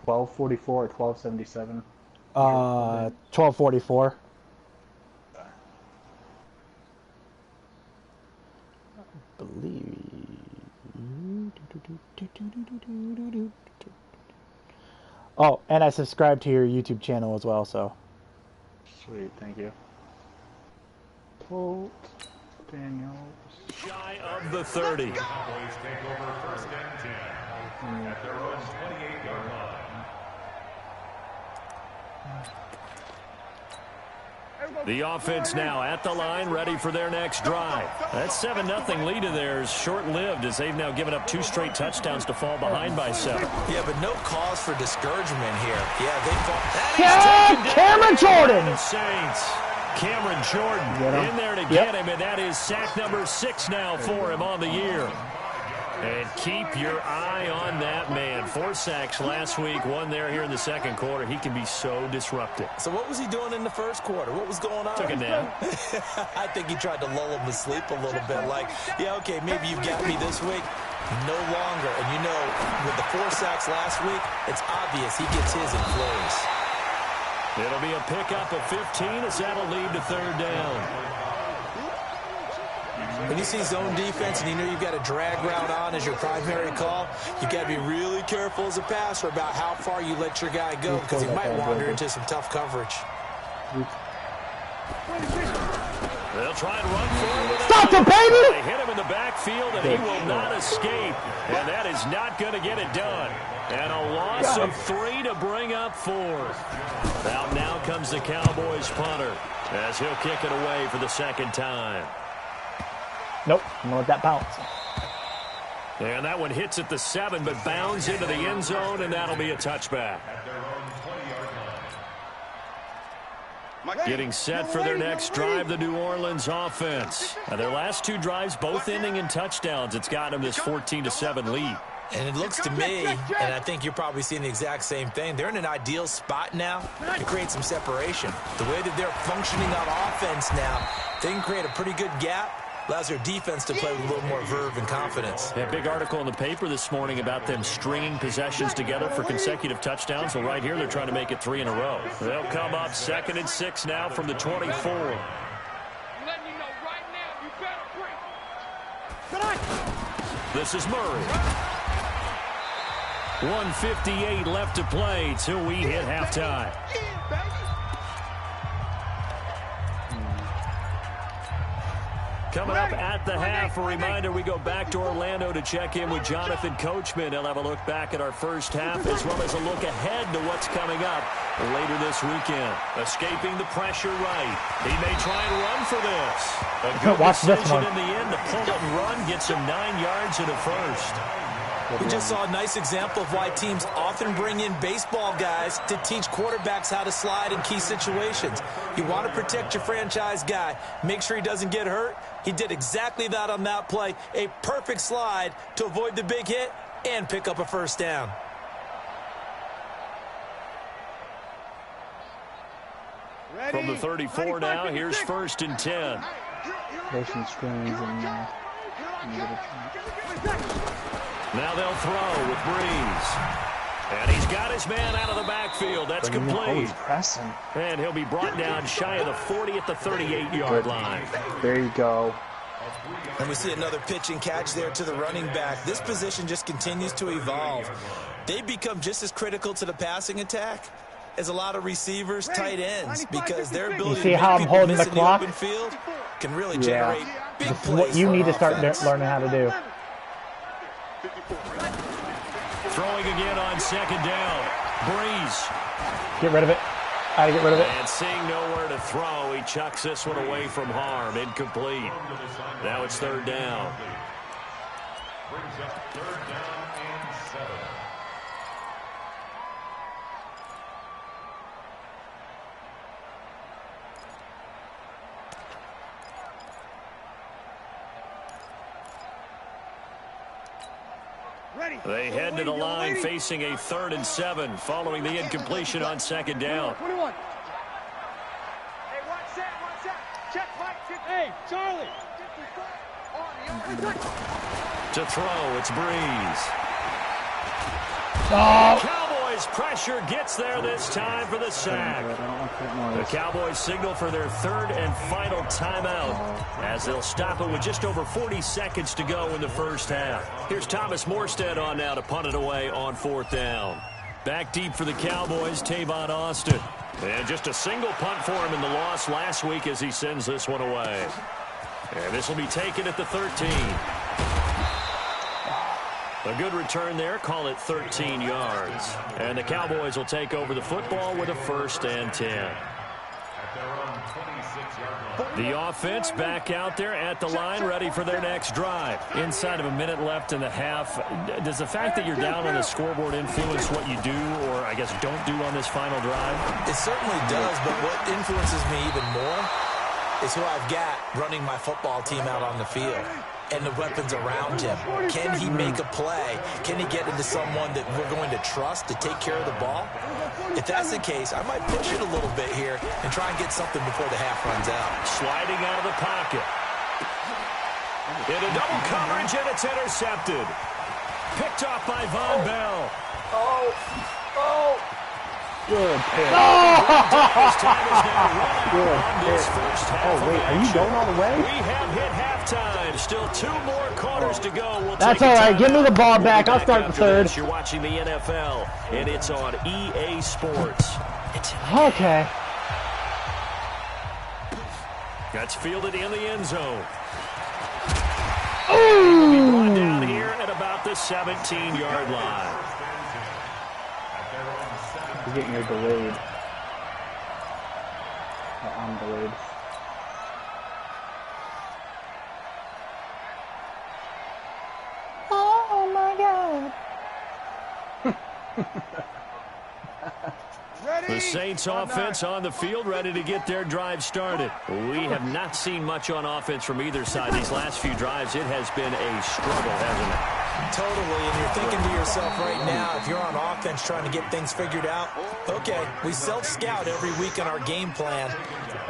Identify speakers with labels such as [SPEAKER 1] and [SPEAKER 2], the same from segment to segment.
[SPEAKER 1] 1244 or 1277?
[SPEAKER 2] 1244. Believe. Oh, and I subscribe to your YouTube channel as well, so.
[SPEAKER 1] Sweet, thank you. Colt Daniels.
[SPEAKER 3] Shy of the 30.
[SPEAKER 4] Cowboys take over first and 10 at their own 28-yard line.
[SPEAKER 3] The offense now at the line, ready for their next drive. That 7-0 lead of theirs short-lived as they've now given up 2 straight touchdowns to fall behind by 7.
[SPEAKER 5] Yeah, but no cause for discouragement here. Yeah, they fall.
[SPEAKER 2] Yeah, Cameron Jordan!
[SPEAKER 3] The Saints. Cameron Jordan in there to get him, and that is sack number 6 now for him on the year. And keep your eye on that man. 4 sacks last week, 1 there here in the second quarter. He can be so disruptive.
[SPEAKER 5] So what was he doing in the first quarter? What was going on?
[SPEAKER 3] Took a nap.
[SPEAKER 5] I think he tried to lull him to sleep a little bit. Like, yeah, okay, maybe you've got me this week. No longer. And you know, with the 4 sacks last week, it's obvious he gets his in flurries.
[SPEAKER 3] It'll be a pickup of 15 as that'll lead to 3rd down.
[SPEAKER 5] When you see zone defense and you know you've got a drag route on as your primary call, you've got to be really careful as a passer about how far you let your guy go because he might wander into some tough coverage.
[SPEAKER 3] They'll try and run for it.
[SPEAKER 2] Stop it, baby!
[SPEAKER 3] They hit him in the backfield, and he will not escape. And that is not going to get it done. And a loss of 3 to bring up 4th. Now comes the Cowboys punter as he'll kick it away for the 2nd time.
[SPEAKER 2] Nope, I'm gonna let that bounce.
[SPEAKER 3] And that one hits at the 7, but bounds into the end zone, and that'll be a touchback. Getting set for their next drive, the New Orleans offense. Now, their last 2 drives, both ending in touchdowns. It's got them this 14-7 lead.
[SPEAKER 5] And it looks to me, and I think you're probably seeing the exact same thing, they're in an ideal spot now to create some separation. The way that they're functioning on offense now, they can create a pretty good gap. Allows their defense to play with a little more verve and confidence.
[SPEAKER 3] Yeah, big article in the paper this morning about them stringing possessions together for consecutive touchdowns. Well, right here, they're trying to make it 3 in a row. They'll come up 2nd and 6 now from the 24. This is Murray. 1:58 left to play till we hit halftime. Coming up at the half, a reminder, we go back to Orlando to check in with Jonathan Coachman. He'll have a look back at our first half as well as a look ahead to what's coming up later this weekend. Escaping the pressure right. He may try and run for this. A good decision in the end to pull it and run, gets him 9 yards and a first.
[SPEAKER 5] We just saw a nice example of why teams often bring in baseball guys to teach quarterbacks how to slide in key situations. You want to protect your franchise guy. Make sure he doesn't get hurt. He did exactly that on that play. A perfect slide to avoid the big hit and pick up a first down.
[SPEAKER 3] From the 34 now, here's 1st and 10.
[SPEAKER 1] Motion screens and
[SPEAKER 3] now they'll throw with Breeze. And he's got his man out of the backfield. That's complete. And he'll be brought down shy of the 40 at the 38-yard line.
[SPEAKER 1] There you go.
[SPEAKER 5] And we see another pitch and catch there to the running back. This position just continues to evolve. They become just as critical to the passing attack as a lot of receivers, tight ends, because their ability to make people miss in the open field can really generate big plays.
[SPEAKER 2] This is what you need to start learning how to do.
[SPEAKER 3] Throwing again on 2nd down. Breeze.
[SPEAKER 2] Get rid of it. Got to get rid of it.
[SPEAKER 3] And seeing nowhere to throw, he chucks this one away from harm. Incomplete. Now it's 3rd down.
[SPEAKER 4] Brings up 3rd down and 7.
[SPEAKER 3] They head to the line facing a 3rd and 7 following the incompletion on 2nd down.
[SPEAKER 6] 21. Hey, watch that. Check, Mike. Hey, Charlie.
[SPEAKER 3] To throw, it's Breeze.
[SPEAKER 2] Oh.
[SPEAKER 3] Cowboys pressure. pressure, gets there this time for the sack. The Cowboys signal for their third and final timeout as they'll stop it with just over 40 seconds to go in the first half. Here's Thomas Morstead on now to punt it away on 4th down. Back deep for the Cowboys, Tavon Austin. And just a single punt for him in the loss last week as he sends this one away. And this will be taken at the 13. A good return there. Call it 13 yards. And the Cowboys will take over the football with a 1st and 10. The offense back out there at the line, ready for their next drive. Inside of a minute left in the half, does the fact that you're down on the scoreboard influence what you do, or I guess don't do on this final drive?
[SPEAKER 5] It certainly does, but what influences me even more is who I've got running my football team out on the field and the weapons around him. Can he make a play? Can he get into someone that we're going to trust to take care of the ball? If that's the case, I might push it a little bit here and try and get something before the half runs out.
[SPEAKER 3] Sliding out of the pocket. Into double coverage, and it's intercepted. Picked off by Von Bell.
[SPEAKER 1] Good pick.
[SPEAKER 3] His time is now run
[SPEAKER 1] Good
[SPEAKER 3] on this
[SPEAKER 1] pick.
[SPEAKER 3] first half
[SPEAKER 1] Oh,
[SPEAKER 3] of
[SPEAKER 1] wait, are you
[SPEAKER 3] action.
[SPEAKER 1] going all the way?
[SPEAKER 3] We have hit halftime. Still 2 more quarters to go. We'll
[SPEAKER 2] That's
[SPEAKER 3] take a
[SPEAKER 2] all right. Give me
[SPEAKER 3] timeout.
[SPEAKER 2] the ball back.
[SPEAKER 3] We'll
[SPEAKER 2] I'll
[SPEAKER 3] be
[SPEAKER 2] start the
[SPEAKER 3] after
[SPEAKER 2] third.
[SPEAKER 3] this. You're watching the NFL, and it's on EA Sports.
[SPEAKER 2] Okay.
[SPEAKER 3] That's fielded in the end zone.
[SPEAKER 2] Ooh.
[SPEAKER 3] Will be brought down here at about the 17-yard line.
[SPEAKER 1] You're getting your delayed. I'm delayed.
[SPEAKER 2] Oh my God.
[SPEAKER 3] The Saints offense on the field, ready to get their drive started. We have not seen much on offense from either side. These last few drives, it has been a struggle, hasn't it?
[SPEAKER 5] Totally, and you're thinking to yourself right now, if you're on offense trying to get things figured out, okay, we self-scout every week on our game plan.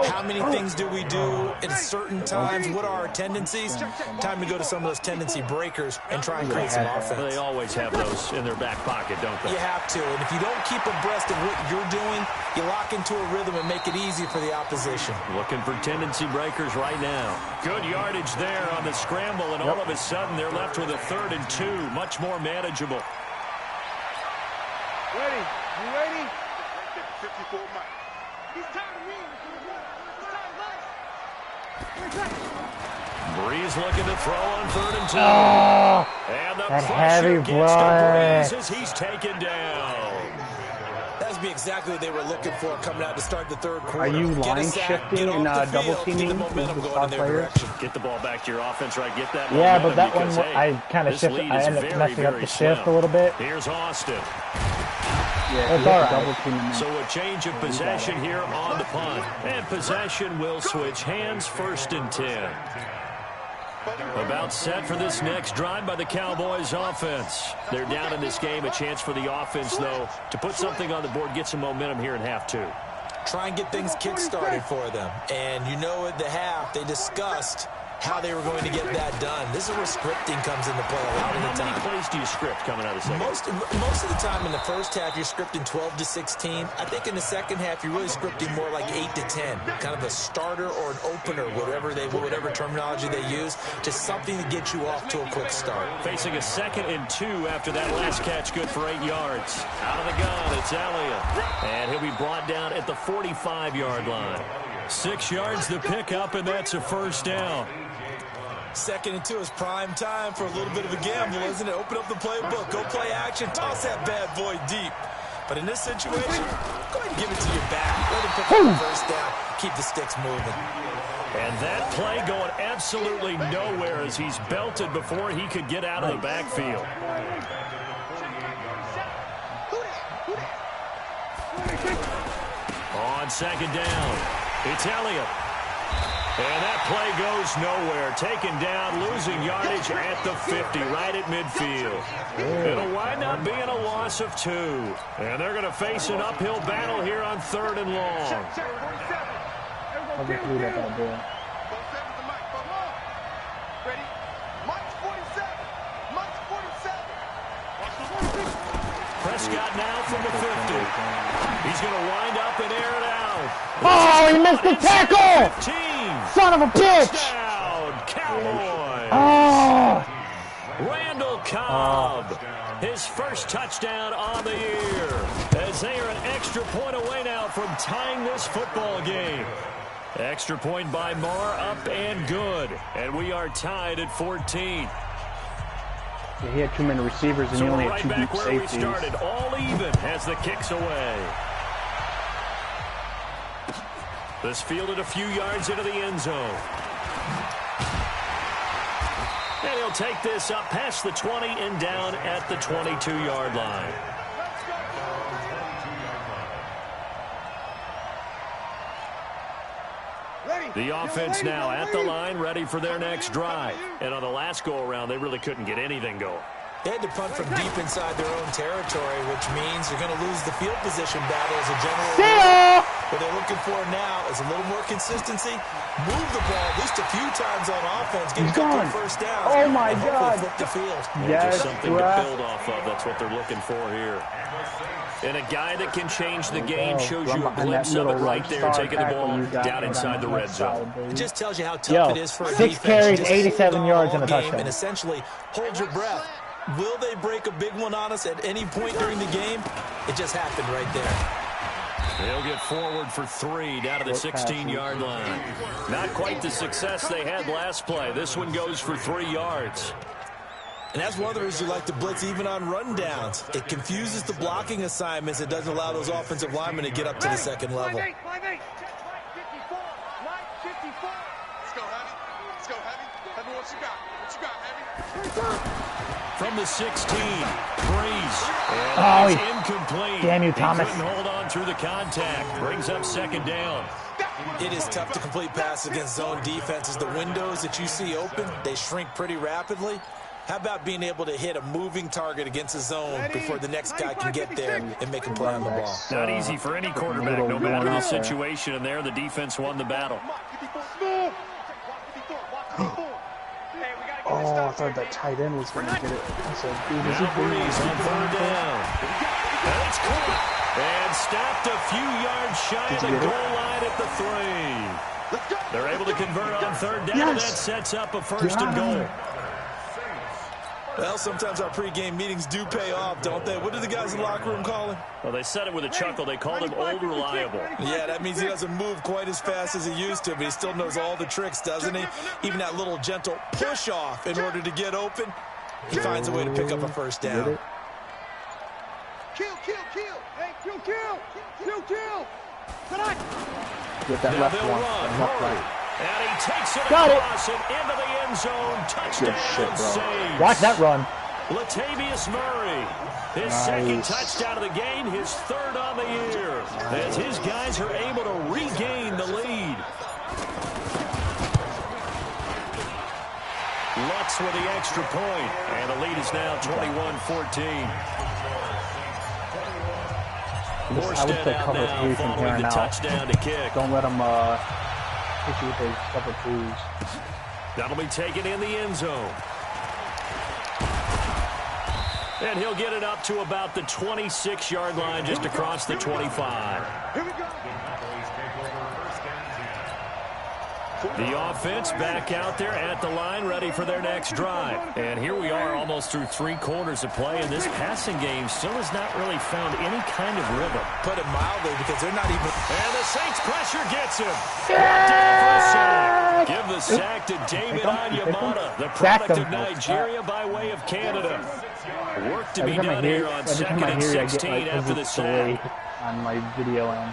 [SPEAKER 5] How many things do we do at certain times? What are our tendencies? Time to go to some of those tendency breakers and try and create some offense.
[SPEAKER 3] They always have those in their back pocket, don't they?
[SPEAKER 5] You have to, and if you don't keep abreast of what you're doing, you lock into a rhythm and make it easy for the opposition.
[SPEAKER 3] Looking for tendency breakers right now. Good yardage there on the scramble, and all of a sudden they're left with a 3rd and 2. Much more manageable.
[SPEAKER 6] Ready? You ready? 54 miles. He's tired of me.
[SPEAKER 3] Breeze looking to throw on 3rd and 2.
[SPEAKER 2] Oh,
[SPEAKER 3] And the
[SPEAKER 2] that
[SPEAKER 3] pressure
[SPEAKER 2] heavy
[SPEAKER 3] gets to
[SPEAKER 2] blood.
[SPEAKER 3] Breeze as he's taken down.
[SPEAKER 5] That's be exactly what they were looking for coming out to start the third quarter.
[SPEAKER 1] Are you
[SPEAKER 5] Get a
[SPEAKER 1] line
[SPEAKER 5] sack,
[SPEAKER 1] shifting
[SPEAKER 5] get
[SPEAKER 1] and
[SPEAKER 5] off the
[SPEAKER 1] double
[SPEAKER 5] field,
[SPEAKER 1] teaming
[SPEAKER 5] get the momentum
[SPEAKER 1] with the
[SPEAKER 5] going in
[SPEAKER 1] star
[SPEAKER 5] their
[SPEAKER 1] players?
[SPEAKER 5] direction.
[SPEAKER 3] Get the ball back to your offense, right? Get that
[SPEAKER 2] yeah,
[SPEAKER 3] momentum
[SPEAKER 2] but that
[SPEAKER 3] because,
[SPEAKER 2] one,
[SPEAKER 3] hey,
[SPEAKER 2] I kind of
[SPEAKER 3] this
[SPEAKER 2] shifted.
[SPEAKER 3] lead
[SPEAKER 2] I
[SPEAKER 3] is
[SPEAKER 2] ended up
[SPEAKER 3] very,
[SPEAKER 2] messing up
[SPEAKER 3] very
[SPEAKER 2] the shift
[SPEAKER 3] slim.
[SPEAKER 2] a little bit.
[SPEAKER 3] Here's Austin.
[SPEAKER 1] Yeah,
[SPEAKER 2] It's all right.
[SPEAKER 1] double team them.
[SPEAKER 3] So a change of possession here on the punt. And possession will switch hands, 1st and 10. About set for this next drive by the Cowboys offense. They're down in this game. A chance for the offense, though, to put something on the board, get some momentum here in half 2.
[SPEAKER 5] Try and get things kick-started for them. And you know at the half, they discussed how they were going to get that done. This is where scripting comes into play a lot of the
[SPEAKER 3] How many
[SPEAKER 5] time.
[SPEAKER 3] plays do you script coming out of the second?
[SPEAKER 5] Most of the time in the first half, you're scripting 12 to 16. I think in the second half, you're really scripting more like 8 to 10. Kind of a starter or an opener, whatever terminology they use, just something to get you off to a quick start.
[SPEAKER 3] Facing a 2nd and 2 after that last catch, good for 8 yards. Out of the gun, it's Elliott. And he'll be brought down at the 45-yard line. 6 yards the pickup, and that's a 1st down.
[SPEAKER 5] 2nd and 2 is prime time for a little bit of a gamble, isn't it? Open up the playbook, go play action, toss that bad boy deep. But in this situation, go ahead and give it to your back. Let him pick up the 1st down, keep the sticks moving.
[SPEAKER 3] And that play going absolutely nowhere as he's belted before he could get out of the backfield. On 2nd down, it's Elliott. And that play goes nowhere. Taken down, losing yardage at the 50, right at midfield. It'll wind up being a loss of 2. And they're going to face an uphill battle here on 3rd and long.
[SPEAKER 1] I'll get through that bad boy.
[SPEAKER 3] Prescott now from the 50. He's going to wind up and air it out.
[SPEAKER 2] Oh, he missed the tackle!
[SPEAKER 3] 15.
[SPEAKER 2] Son of a bitch!
[SPEAKER 3] Touchdown, Cowboys!
[SPEAKER 2] Oh!
[SPEAKER 3] Randall Cobb, his first touchdown on the year, as they are an extra point away now from tying this football game. Extra point by Marr, up and good, and we are tied at 14.
[SPEAKER 1] Yeah, he had too many receivers and he only had
[SPEAKER 3] right
[SPEAKER 1] two deep
[SPEAKER 3] back where we
[SPEAKER 1] safeties.
[SPEAKER 3] started, all even as the kick's away. This fielded a few yards into the end zone. And he'll take this up past the 20 and down at the 22-yard line. The offense now at the line, ready for their next drive. And on the last go-around, they really couldn't get anything going.
[SPEAKER 5] They had to punt from deep inside their own territory, which means you're going to lose the field position battle as a general rule. What they're looking for now is a little more consistency, move the ball at least a few times on offense, get a couple of first downs,
[SPEAKER 1] Oh my
[SPEAKER 5] and
[SPEAKER 1] God.
[SPEAKER 5] flip the field.
[SPEAKER 1] Yes,
[SPEAKER 3] Just something to build off of. That's what they're looking for here. And a guy that can change the game shows you a glimpse of it right there, taking the ball down inside the red zone.
[SPEAKER 5] It just tells you how tough it is for a
[SPEAKER 2] 6
[SPEAKER 5] defense
[SPEAKER 2] carries,
[SPEAKER 5] just
[SPEAKER 2] 87
[SPEAKER 5] hold
[SPEAKER 2] yards,
[SPEAKER 5] all
[SPEAKER 2] and a
[SPEAKER 5] game
[SPEAKER 2] touchdown.
[SPEAKER 5] and essentially hold your breath. Will they break a big one on us at any point during the game? It just happened right there.
[SPEAKER 3] They'll get forward for 3 down to the 16-yard line. Not quite the success they had last play. This one goes for 3 yards.
[SPEAKER 5] And that's one of the reasons you like to blitz even on rundowns. It confuses the blocking assignments. It doesn't allow those offensive linemen to get up to the second level.
[SPEAKER 6] 5-8, 5-8. Check line 54. Line 54.
[SPEAKER 7] Let's go, Heavy. Let's go, Heavy. Heavy, what you got? What you got, Heavy?
[SPEAKER 3] From the 16, Breeze.
[SPEAKER 2] Oh,
[SPEAKER 3] And it's incomplete.
[SPEAKER 2] damn you, Thomas.
[SPEAKER 3] He couldn't hold on through the contact. Brings up second down.
[SPEAKER 5] It is tough to complete passes against zone defenses. The windows that you see open, they shrink pretty rapidly. How about being able to hit a moving target against a zone before the next guy can get there and make a play on the ball?
[SPEAKER 3] Not easy for any quarterback, no matter the situation. And there, the defense won the battle.
[SPEAKER 1] Oh, I thought that tight end was going to get it. I said, dude, is he
[SPEAKER 3] Now Breeze on third down. And it's caught. And stopped a few yards shy of the goal line at the 3. They're able to convert on third down, and that sets up a first and goal.
[SPEAKER 5] Well, sometimes our pregame meetings do pay off, don't they? What do the guys in the locker room call him?
[SPEAKER 3] Well, they said it with a chuckle. They called him Old Reliable.
[SPEAKER 5] Yeah, that means he doesn't move quite as fast as he used to, but he still knows all the tricks, doesn't he? Even that little gentle push-off in order to get open, he finds a way to pick up a first down.
[SPEAKER 6] Kill, kill, kill. Hey, kill, kill. Kill, kill. Tonight.
[SPEAKER 1] Get that
[SPEAKER 3] Now
[SPEAKER 1] left
[SPEAKER 3] they'll
[SPEAKER 1] one.
[SPEAKER 3] run.
[SPEAKER 1] Left
[SPEAKER 3] Hurry.
[SPEAKER 1] right.
[SPEAKER 3] And he takes it
[SPEAKER 2] Got it.
[SPEAKER 3] across and into the end zone. Touchdown
[SPEAKER 1] shit, bro.
[SPEAKER 3] save.
[SPEAKER 2] Watch that run.
[SPEAKER 3] Latavius Murray. His second touchdown of the game, his third on the year. As his guys are able to regain the lead. Lutz with the extra point. And the lead is now 21-14.
[SPEAKER 1] I would
[SPEAKER 3] Morstead
[SPEAKER 1] say
[SPEAKER 3] out
[SPEAKER 1] cover
[SPEAKER 3] now
[SPEAKER 1] 3 from here
[SPEAKER 3] following
[SPEAKER 1] on
[SPEAKER 3] the
[SPEAKER 1] out.
[SPEAKER 3] touchdown to kick.
[SPEAKER 1] Don't let him hit you with those cover 2s.
[SPEAKER 3] That'll be taken in the end zone. And he'll get it up to about the 26-yard line, just across the 25.
[SPEAKER 6] Here we go.
[SPEAKER 3] The offense back out there at the line, ready for their next drive. And here we are almost through 3 quarters of play, and this passing game still has not really found any kind of rhythm.
[SPEAKER 5] Put it mildly, because they're not even...
[SPEAKER 3] And the Saints pressure gets him. Down for a sack. Give the sack to David Onyemata, the product of Nigeria by way of Canada. Work to be done here on second and 16 after the sack.
[SPEAKER 1] On my video end.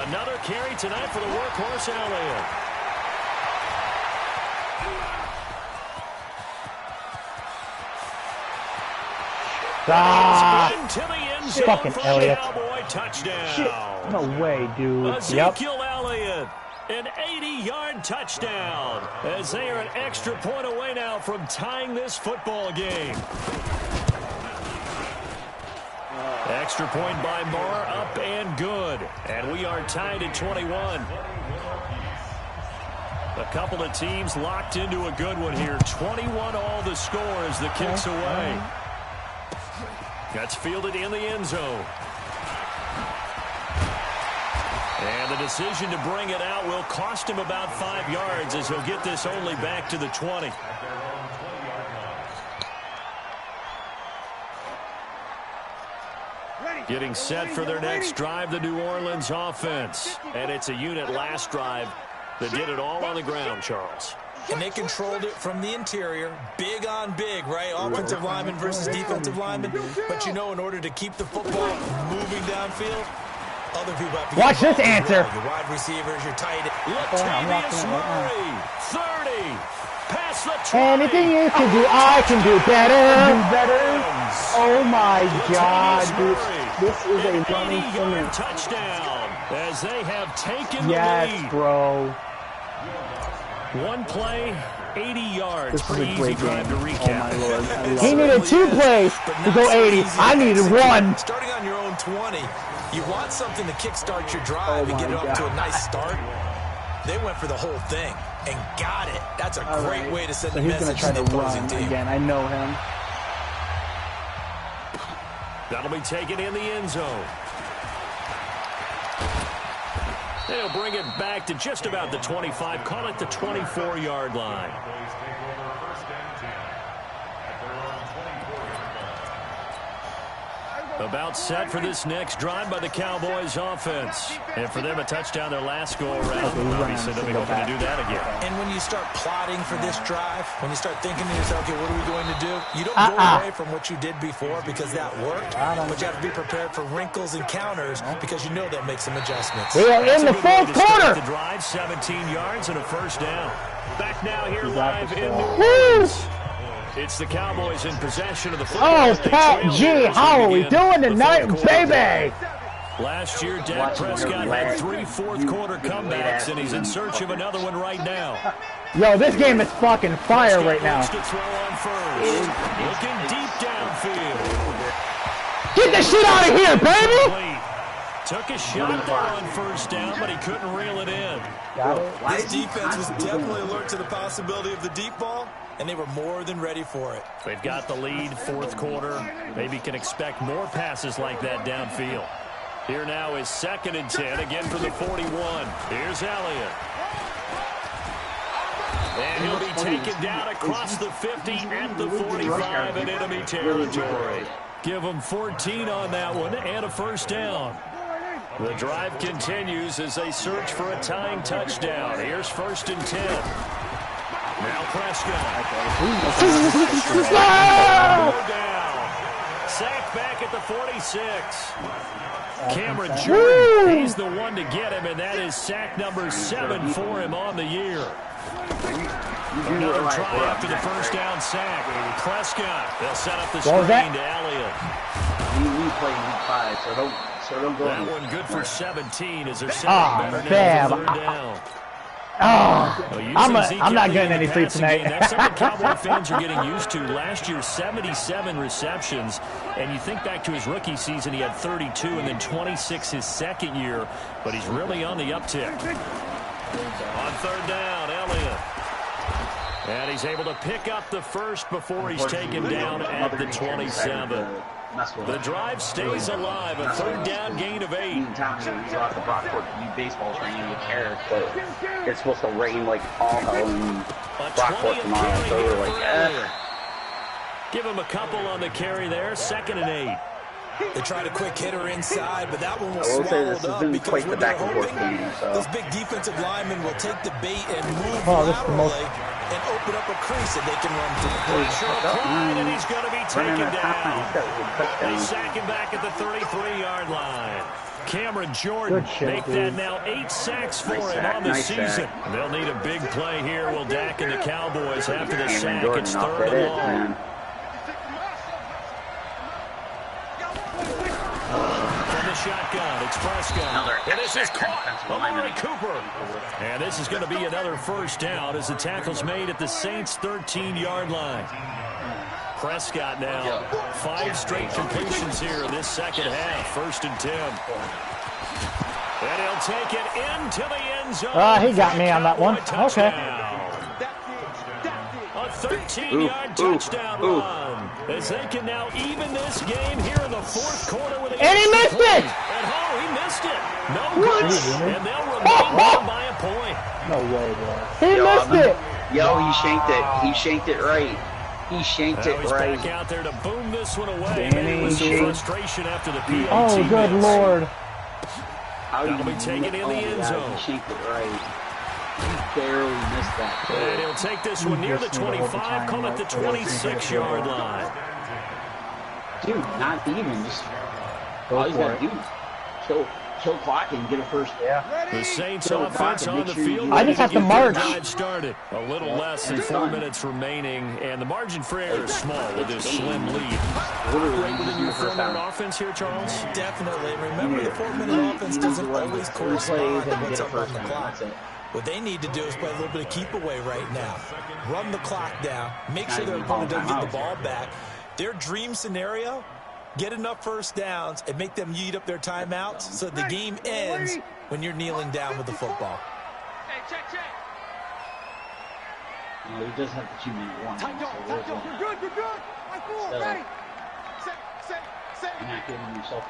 [SPEAKER 3] Another carry tonight for the workhorse Elliott. Into the end zone
[SPEAKER 2] Fucking
[SPEAKER 3] for a
[SPEAKER 2] Elliott.
[SPEAKER 3] Cowboy touchdown.
[SPEAKER 1] Shit. No way, dude.
[SPEAKER 3] Ezekiel Elliott, an 80-yard touchdown, as they are an extra point away now from tying this football game. Extra point by Marr, up and good. And we are tied at 21. A couple of teams locked into a good one here. 21 all the score as the kick's away. That's fielded in the end zone. And the decision to bring it out will cost him about 5 yards as he'll get this only back to the 20. Getting set for their next drive, the New Orleans offense. And it's a unit last drive that did it all on the ground, Charles.
[SPEAKER 5] And they controlled it from the interior. Big on big, right? Offensive lineman versus defensive lineman. But you know, in order to keep the football moving downfield, other people have to
[SPEAKER 2] watch this answer.
[SPEAKER 5] Your wide receivers, your tight end.
[SPEAKER 3] Latavius Murray, 30. Past the 20.
[SPEAKER 2] Anything you can do, I can do better. Oh my God, dude. This is a running thing.
[SPEAKER 3] Touchdown as they have taken the
[SPEAKER 2] yes,
[SPEAKER 3] lead.
[SPEAKER 2] bro.
[SPEAKER 3] One play, 80 yards.
[SPEAKER 2] This is
[SPEAKER 3] Pretty
[SPEAKER 2] a
[SPEAKER 3] easy
[SPEAKER 2] great
[SPEAKER 3] drive to
[SPEAKER 2] game.
[SPEAKER 3] recap.
[SPEAKER 2] Oh my Lord. He needed 2 plays to go 80. I needed 1.
[SPEAKER 5] Starting on your own 20, you want something to kickstart your drive and get it off to a nice start. They went for the whole thing and got it. That's a great way to send a message to the opposing team.
[SPEAKER 2] Again, I know him.
[SPEAKER 3] That'll be taken in the end zone. They'll bring it back to just about the 25. Call it the 24-yard line. About set for this next drive by the Cowboys offense. And for them, a touchdown their last go-around. Obviously, they'll be hoping to do that again.
[SPEAKER 5] And when you start plotting for this drive, when you start thinking to yourself, okay, what are we going to do? You don't go away from what you did before because that worked. But you have to be prepared for wrinkles and counters because you know they'll make some adjustments.
[SPEAKER 2] We are in the fourth quarter.
[SPEAKER 3] The drive, 17 yards and a first down. Back now here live in New Orleans. It's the Cowboys in possession of the football.
[SPEAKER 2] Oh, Pat G, how are we doing tonight, baby?
[SPEAKER 3] Last year, Dak Prescott had 3 fourth-quarter comebacks, and he's in search of another one right now.
[SPEAKER 2] Yo, this game is fucking fire right now.
[SPEAKER 3] To throw on first. Looking deep downfield.
[SPEAKER 2] Get the shit out of here, baby!
[SPEAKER 3] Took a shot there on first down, but he couldn't reel it in.
[SPEAKER 5] This defense was definitely alert to the possibility of the deep ball, and they were more than ready for it.
[SPEAKER 3] They've got the lead, fourth quarter. Maybe can expect more passes like that downfield. Here now is 2nd and 10, again for the 41. Here's Elliott. And he'll be taken down across the 50 at the 45 in enemy territory. Give them 14 on that one and a first down. The drive continues as they search for a tying touchdown. Here's 1st and 10. Now Prescott. Down. Sacked back at the 46. Cameron Jordan, he's the one to get him, and that is sack number 7 for him on the year. Another try after the first down sack. Prescott, they'll set up the screen to Elliott.
[SPEAKER 8] We play week 5, so don't go.
[SPEAKER 3] That one good for 17 as they're setting better now for 3rd down.
[SPEAKER 2] I'm not getting any sleep tonight.
[SPEAKER 3] That's something Cowboy fans are getting used to. Last year, 77 receptions, and you think back to his rookie season, he had 32 and then 26 his second year, but he's really on the uptick. On 3rd down, Elliott. And he's able to pick up the first before he's taken down at the 27. The drive stays alive, a 3rd down gain of 8.
[SPEAKER 8] Baseball training with Eric, but it's supposed to rain like all hell in Brockport tomorrow, so we're like,
[SPEAKER 3] Give him a couple on the carry there, 2nd and 8.
[SPEAKER 5] They tried a quick hitter inside, but that one was
[SPEAKER 8] I will say this
[SPEAKER 5] swallowed
[SPEAKER 8] has been
[SPEAKER 5] up because
[SPEAKER 8] quite the
[SPEAKER 5] what they're
[SPEAKER 8] back and forth
[SPEAKER 5] hoping,
[SPEAKER 8] game. So.
[SPEAKER 5] those big defensive linemen will take the bait and move laterally and open up a crease that they can run through.
[SPEAKER 3] Pressure applied, and he's going to be taken down. They sack him back at the 33-yard line. Cameron Jordan make that now 8 sacks for him on the season. They'll need a big play here. Will Dak and the Cowboys after the sack? It's 3rd and long. From the shotgun, it's Prescott. And this is caught. Amari Cooper. And this is going to be another first down as the tackle's made at the Saints' 13-yard line. Prescott now, 5 straight completions here in this second half. 1st and 10. And he'll take it into the end zone.
[SPEAKER 2] He got me on that one. Okay.
[SPEAKER 3] A 13-yard touchdown run. as they can now even this game here in the fourth quarter with a...
[SPEAKER 2] And he missed it!
[SPEAKER 3] And he missed it. No good. And they'll remain down by a point.
[SPEAKER 1] No way, bro.
[SPEAKER 2] He missed it!
[SPEAKER 8] Yo, he shanked it. He shanked it right. He shanked it
[SPEAKER 3] He's
[SPEAKER 8] right.
[SPEAKER 3] back out there to boom this one away.
[SPEAKER 1] Danny.
[SPEAKER 3] Maybe with some frustration after the PAT
[SPEAKER 2] Oh, good
[SPEAKER 3] miss.
[SPEAKER 2] Lord.
[SPEAKER 3] That'll be taken in the end zone.
[SPEAKER 8] He shanked it right. He barely missed that.
[SPEAKER 3] And he'll take this one near the 25, call it the 26-yard line.
[SPEAKER 8] Dude, not even. Just all he's got to do is kill clock and get a first.
[SPEAKER 1] Yeah.
[SPEAKER 3] The Saints offense on the field.
[SPEAKER 2] I just have to march.
[SPEAKER 3] Started. A little less than 4 minutes remaining, and the margin for error is small with this slim lead. Right within your 4-minute offense here, Charles?
[SPEAKER 5] Definitely. Remember, the 4-minute offense doesn't always correspond to what's up on the clock. What they need to do is play a little bit of keep away right now. Run the clock down. Make sure their opponent doesn't get the ball back. Their dream scenario, get enough first downs and make them eat up their timeouts so the game ends when you're kneeling down with the football.
[SPEAKER 6] Hey, check.
[SPEAKER 8] You know, he does have the 2-minute warning.
[SPEAKER 6] You're good. I'm cool.
[SPEAKER 8] So,
[SPEAKER 6] Ready. Set.
[SPEAKER 8] You're not giving yourself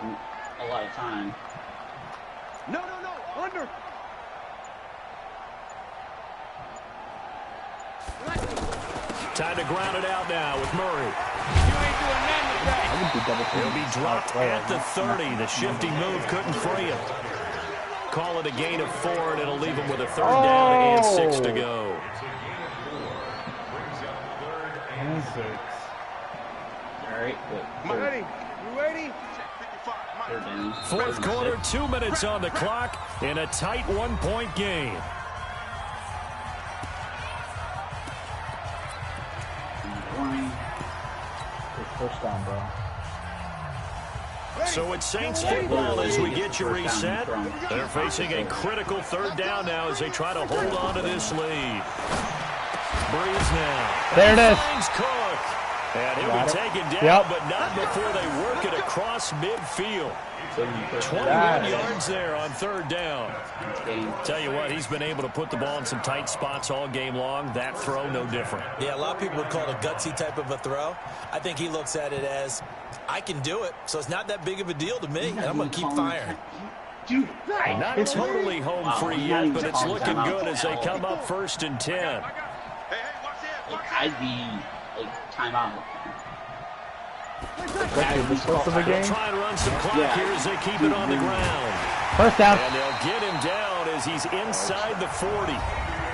[SPEAKER 8] a lot of time.
[SPEAKER 6] No. Under.
[SPEAKER 3] Time to ground it out now with Murray.
[SPEAKER 6] You ain't doing nothing today.
[SPEAKER 1] I would be double teamed.
[SPEAKER 3] He'll be dropped at the 30. The shifting move couldn't free him. Call it a gain of 4, and it'll leave him with a 3rd down and 6 to go.
[SPEAKER 8] All right, good.
[SPEAKER 6] Ready? You ready?
[SPEAKER 8] Third down.
[SPEAKER 3] Fourth quarter, 2 minutes on the clock in a tight 1-point game.
[SPEAKER 1] First down, bro.
[SPEAKER 3] So it's Saints football as we get you reset. They're facing a critical 3rd down now as they try to hold on to this lead. Breeze now.
[SPEAKER 2] There it is.
[SPEAKER 3] Finds Cook. And he'll be taken down, but not before they work it across midfield. 21 yards there on 3rd down. Tell you what, he's been able to put the ball in some tight spots all game long. That throw, no different.
[SPEAKER 5] Yeah, a lot of people would call it a gutsy type of a throw. I think he looks at it as, I can do it, so it's not that big of a deal to me, and I'm going to keep firing.
[SPEAKER 8] Dude,
[SPEAKER 3] not totally home free yet, but it's looking good as they come up 1st and 10.
[SPEAKER 8] I'd be like timeout.
[SPEAKER 1] Try and
[SPEAKER 3] run some clock here as they keep it on the ground.
[SPEAKER 2] First down.
[SPEAKER 3] And they'll get him down as he's inside the 40.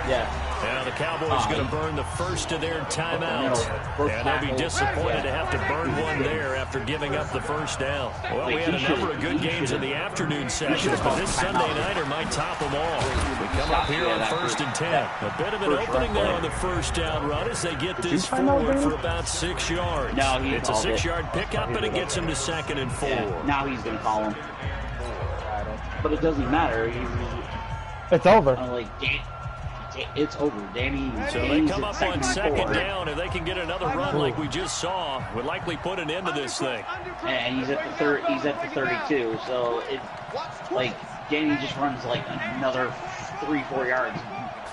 [SPEAKER 8] Yeah.
[SPEAKER 3] Now the Cowboys going to burn the first of their timeouts. And they'll be disappointed to have to burn one there after giving up the first down. Well, we had a number of good games in the afternoon sessions, but this Sunday nighter might top them all. We come up here on 1st and 10. A bit of an opening there on the first down run as they get this forward for about 6 yards.
[SPEAKER 8] No,
[SPEAKER 3] it's a 6-yard pickup, and it gets him to 2nd and 4.
[SPEAKER 8] Yeah, now he's going to call him. But it doesn't matter.
[SPEAKER 2] It's over.
[SPEAKER 8] It's over. Danny.
[SPEAKER 3] So they come up on 2nd down. If they can get another run like we just saw, would likely put an end to this thing.
[SPEAKER 8] And he's at the third. He's at the 32. So it, like, Danny just runs like another 3-4 yards,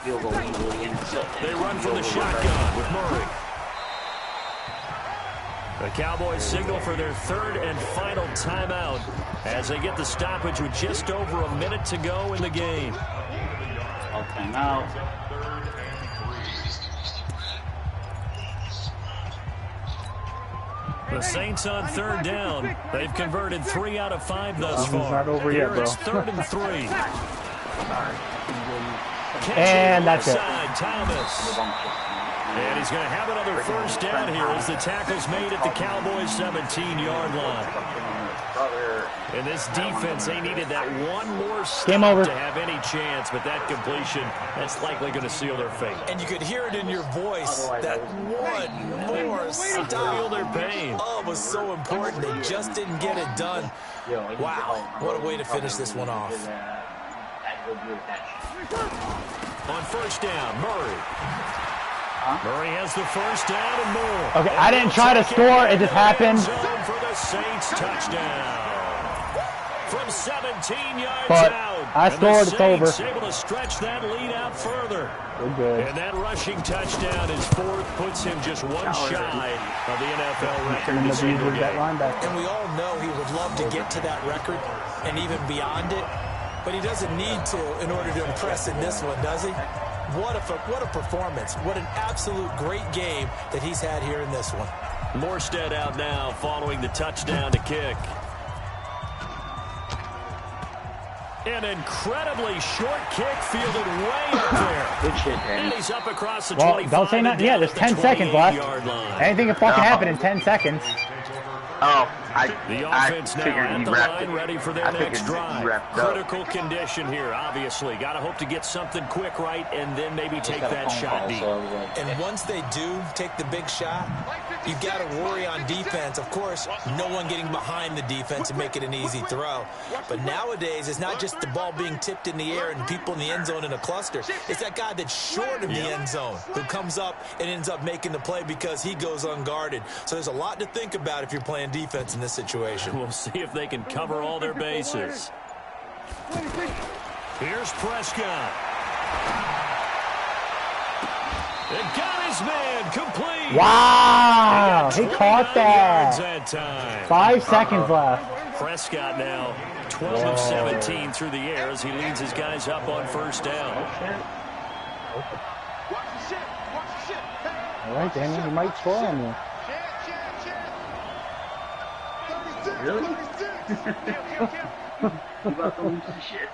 [SPEAKER 8] field goal easily, and so
[SPEAKER 3] they run from the shotgun with Murray. The Cowboys signal for their 3rd and final timeout as they get the stoppage with just over a minute to go in the game.
[SPEAKER 8] Timeout.
[SPEAKER 3] The Saints on 3rd down. They've converted 3 out of 5 thus far.
[SPEAKER 1] It's not over yet, bro.
[SPEAKER 3] It's 3rd and 3.
[SPEAKER 2] And that's it.
[SPEAKER 3] Thomas. And he's going to have another first down here as the tackle's made at the Cowboys' 17-yard line. And this defense, they needed that one more stop to have any chance, but that completion, that's likely going to seal their fate.
[SPEAKER 5] And you could hear it in your voice, that one more stop.
[SPEAKER 3] Feel their pain.
[SPEAKER 5] Oh, it was so important. They just didn't get it done. Wow, what a way to finish this one off.
[SPEAKER 3] On first down, Murray. Murray has the first down and more.
[SPEAKER 2] Okay, I didn't try to score. It just happened.
[SPEAKER 3] For the Saints touchdown. from 17 yards
[SPEAKER 2] But
[SPEAKER 3] out.
[SPEAKER 2] I scored, it's over.
[SPEAKER 3] Able to stretch that lead out further.
[SPEAKER 2] We're good.
[SPEAKER 3] And that rushing touchdown, his fourth, puts him just one shy of the NFL record in a single game.
[SPEAKER 5] And we all know he would love to get to that record and even beyond it, but he doesn't need to in order to impress in this one, does he? What a performance. What an absolute great game that he's had here in this one.
[SPEAKER 3] Morstead out now following the touchdown to kick. An incredibly short kick fielded way up there.
[SPEAKER 8] Good shit,
[SPEAKER 3] And he's up across the
[SPEAKER 2] well,
[SPEAKER 3] 25.
[SPEAKER 2] don't say nothing yet. There's 10 seconds left. Anything can fucking happen in 10 seconds.
[SPEAKER 9] Oh,
[SPEAKER 3] The
[SPEAKER 9] I
[SPEAKER 3] offense now
[SPEAKER 9] figured
[SPEAKER 3] at
[SPEAKER 9] he
[SPEAKER 3] the
[SPEAKER 9] wrapped
[SPEAKER 3] line,
[SPEAKER 9] it.
[SPEAKER 3] ready for their
[SPEAKER 9] I
[SPEAKER 3] next
[SPEAKER 9] figured he
[SPEAKER 3] drive.
[SPEAKER 9] wrapped up.
[SPEAKER 3] Critical condition here, obviously. Got to hope to get something quick right and then maybe take that shot deep.
[SPEAKER 5] And once they do take the big shot, you've got to worry on defense. Of course, no one getting behind the defense and make it an easy throw. But nowadays, it's not just the ball being tipped in the air and people in the end zone in a cluster. It's that guy that's short of the end zone who comes up and ends up making the play because he goes unguarded. So there's a lot to think about if you're playing defense in this situation.
[SPEAKER 3] We'll see if they can cover all their bases. Here's Prescott. It got his man complete.
[SPEAKER 2] Wow, he caught that.
[SPEAKER 3] That time.
[SPEAKER 2] 5 seconds left.
[SPEAKER 3] Prescott now 12 of 17 through the air as he leads his guys up on first down.
[SPEAKER 2] All right, Daniel, he might score on you.
[SPEAKER 8] Really? You about to lose the shit?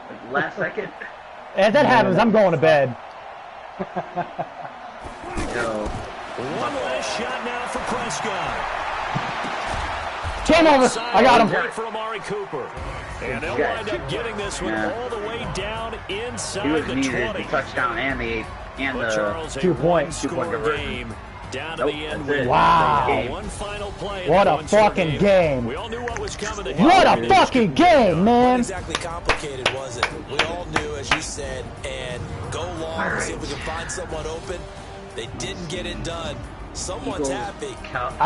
[SPEAKER 8] Like last second?
[SPEAKER 2] If that happens, I'm going to bed.
[SPEAKER 8] Yo.
[SPEAKER 3] One last shot now for Prescott.
[SPEAKER 2] Game over. I got him.
[SPEAKER 3] Great for Amari Cooper. And they'll wind up getting this one all the way down inside the 20.
[SPEAKER 8] He was needed the touchdown and the
[SPEAKER 3] Charles,
[SPEAKER 2] 2 point
[SPEAKER 3] game. Down to the end.
[SPEAKER 2] Wow.
[SPEAKER 3] One final play.
[SPEAKER 2] What a fucking game.
[SPEAKER 3] We all knew what was coming.
[SPEAKER 2] What a fucking game, man.
[SPEAKER 5] Not exactly complicated, was it? We all knew, as you said, and go long and see if we can find someone open. They didn't get it done. Someone's happy.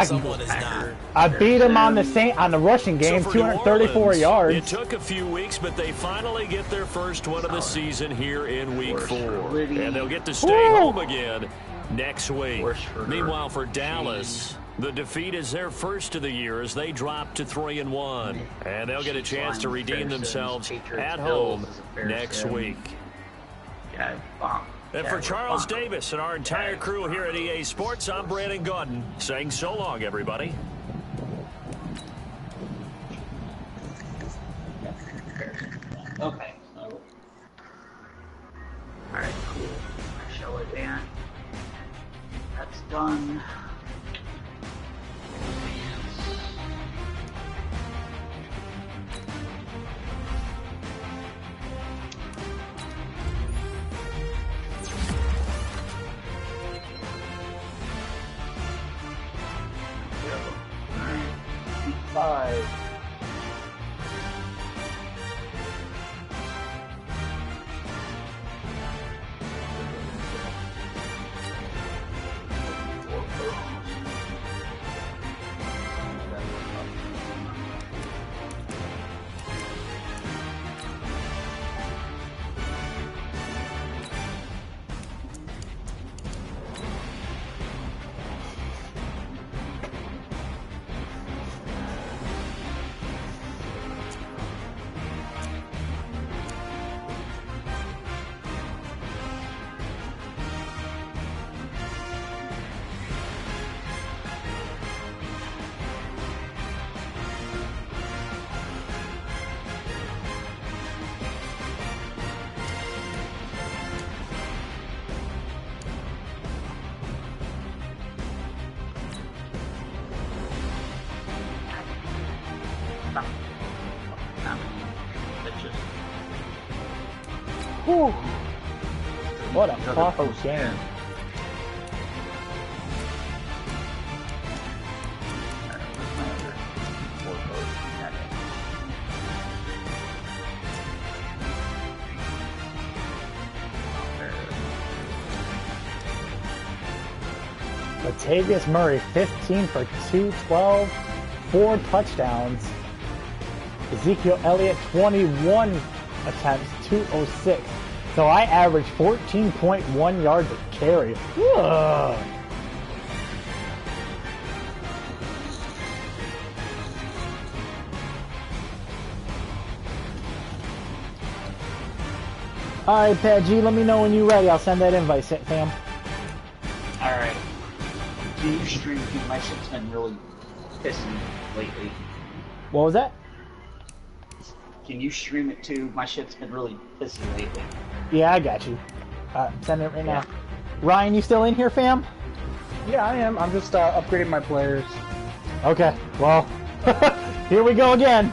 [SPEAKER 5] Someone is not.
[SPEAKER 2] I beat him on the rushing game, 234 yards.
[SPEAKER 3] It took a few weeks, but they finally get their first one of the season here in week 4. And they'll get to stay home again next week. Meanwhile, for Dallas, the defeat is their first of the year as they drop to 3-1. And they'll get a chance to redeem themselves at home next week. And for Charles Davis and our entire crew here at EA Sports, I'm Brandon Gaudin saying so long, everybody.
[SPEAKER 8] Okay. Alright, cool. Show it, man. That's done.
[SPEAKER 2] Five. Whew. What a awful game. Latavius Murray, 15 for 212, 4 touchdowns. His Ezekiel Elliott, 21 attempts, 206. So I averaged 14.1 yards a carry. Ugh. Alright, Pat G, let me know when you're ready. I'll send that invite, Sam.
[SPEAKER 8] Alright. Can you stream to my ship's been really pissing lately?
[SPEAKER 2] What was that?
[SPEAKER 8] Can you stream it to my ship's been really pissy lately?
[SPEAKER 2] Yeah, I got you. Send it right now. Ryan, you still in here, fam?
[SPEAKER 1] Yeah, I am. I'm just upgrading my players.
[SPEAKER 2] Okay, well, here we go again.